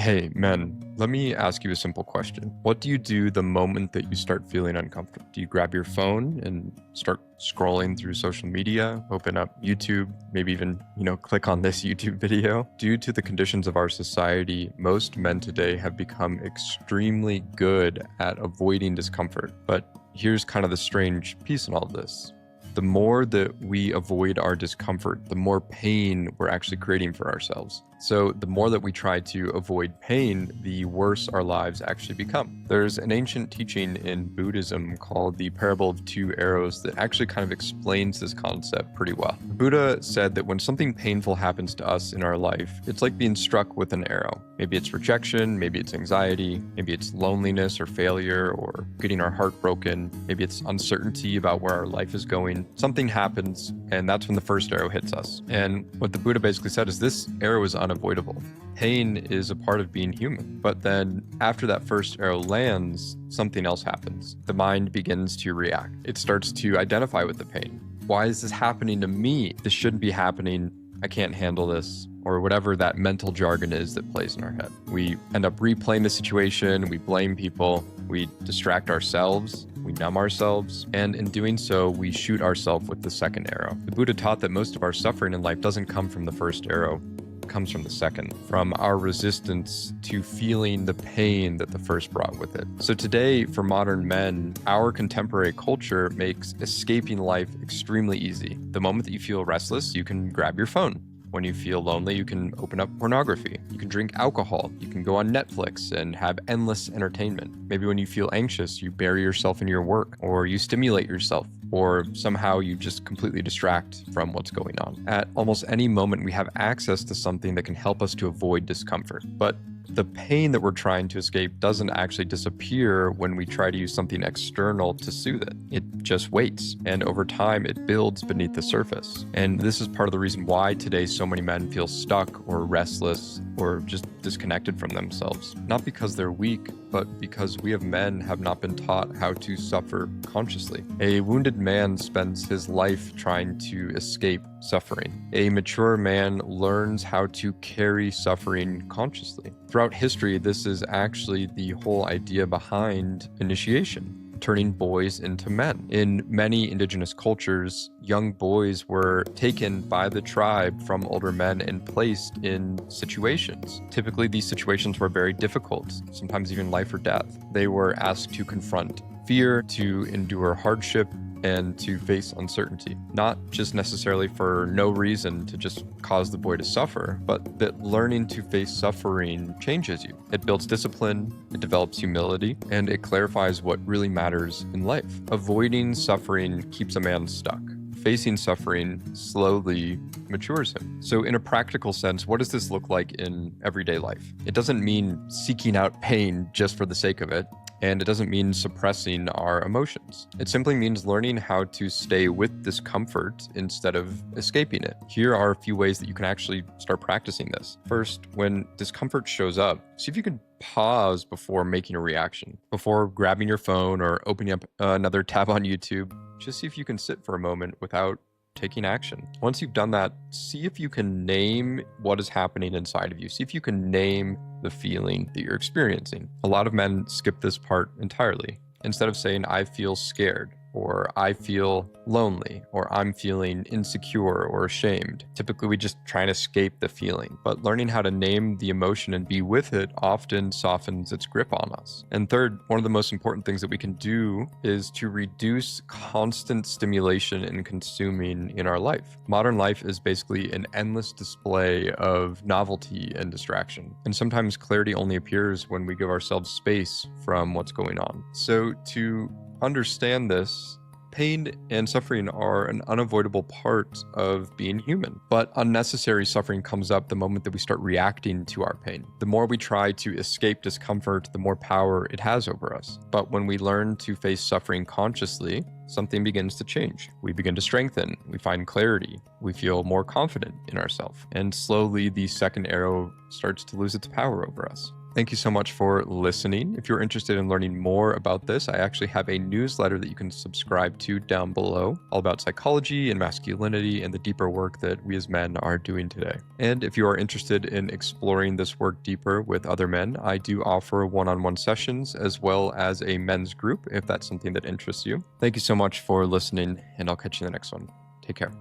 Hey, men, let me ask you a simple question. What do you do the moment that you start feeling uncomfortable? Do you grab your phone and start scrolling through social media, open up YouTube, maybe even, click on this YouTube video? Due to the conditions of our society, most men today have become extremely good at avoiding discomfort. But here's kind of the strange piece in all of this. The more that we avoid our discomfort, the more pain we're actually creating for ourselves. So the more that we try to avoid pain, the worse our lives actually become. There's an ancient teaching in Buddhism called the parable of two arrows that actually kind of explains this concept pretty well. Buddha said that when something painful happens to us in our life, it's like being struck with an arrow. Maybe it's rejection, maybe it's anxiety, maybe it's loneliness or failure or getting our heart broken, maybe it's uncertainty about where our life is going. Something happens, and that's when the first arrow hits us. And what the Buddha basically said is this arrow is unavoidable. Pain is a part of being human. But then after that first arrow lands, something else happens. The mind begins to react. It starts to identify with the pain. Why is this happening to me? This shouldn't be happening. I can't handle this. Or whatever that mental jargon is that plays in our head. We end up replaying the situation, we blame people, we distract ourselves, we numb ourselves, and in doing so, we shoot ourselves with the second arrow. The Buddha taught that most of our suffering in life doesn't come from the first arrow, it comes from the second, from our resistance to feeling the pain that the first brought with it. So today, for modern men, our contemporary culture makes escaping life extremely easy. The moment that you feel restless, you can grab your phone. When you feel lonely, you can open up pornography. You can drink alcohol. You can go on Netflix and have endless entertainment. Maybe when you feel anxious, you bury yourself in your work, or you stimulate yourself, or somehow you just completely distract from what's going on. At almost any moment, we have access to something that can help us to avoid discomfort. But the pain that we're trying to escape doesn't actually disappear when we try to use something external to soothe it. It just waits, and over time, it builds beneath the surface. And this is part of the reason why today so many men feel stuck or restless or just disconnected from themselves. Not because they're weak, but because we men have not been taught how to suffer consciously. A wounded man spends his life trying to escape suffering. A mature man learns how to carry suffering consciously. Throughout history, this is actually the whole idea behind initiation, turning boys into men. In many indigenous cultures, young boys were taken by the tribe from older men and placed in situations. Typically, these situations were very difficult, sometimes even life or death. They were asked to confront fear, to endure hardship, and to face uncertainty. Not just necessarily for no reason to just cause the boy to suffer, but that learning to face suffering changes you. It builds discipline, it develops humility, and it clarifies what really matters in life. Avoiding suffering keeps a man stuck. Facing suffering slowly matures him. So in a practical sense, what does this look like in everyday life? It doesn't mean seeking out pain just for the sake of it. And it doesn't mean suppressing our emotions. It simply means learning how to stay with discomfort instead of escaping it. Here are a few ways that you can actually start practicing this. First, when discomfort shows up, see if you can pause before making a reaction. Before grabbing your phone or opening up another tab on YouTube, just see if you can sit for a moment without taking action. Once you've done that, see if you can name what is happening inside of you. See if you can name the feeling that you're experiencing. A lot of men skip this part entirely. Instead of saying, I feel scared, or I feel lonely, or I'm feeling insecure or ashamed. Typically, we just try and escape the feeling, but learning how to name the emotion and be with it often softens its grip on us. And third, one of the most important things that we can do is to reduce constant stimulation and consuming in our life. Modern life is basically an endless display of novelty and distraction. And sometimes clarity only appears when we give ourselves space from what's going on. So to understand this, pain and suffering are an unavoidable part of being human, but unnecessary suffering comes up the moment that we start reacting to our pain. The more we try to escape discomfort, the more power it has over us. But when we learn to face suffering consciously, something begins to change. We begin to strengthen, we find clarity, we feel more confident in ourselves, and slowly the second arrow starts to lose its power over us. Thank you so much for listening. If you're interested in learning more about this, I actually have a newsletter that you can subscribe to down below, all about psychology and masculinity and the deeper work that we as men are doing today. And if you are interested in exploring this work deeper with other men, I do offer one-on-one sessions as well as a men's group if that's something that interests you. Thank you so much for listening, and I'll catch you in the next one. Take care.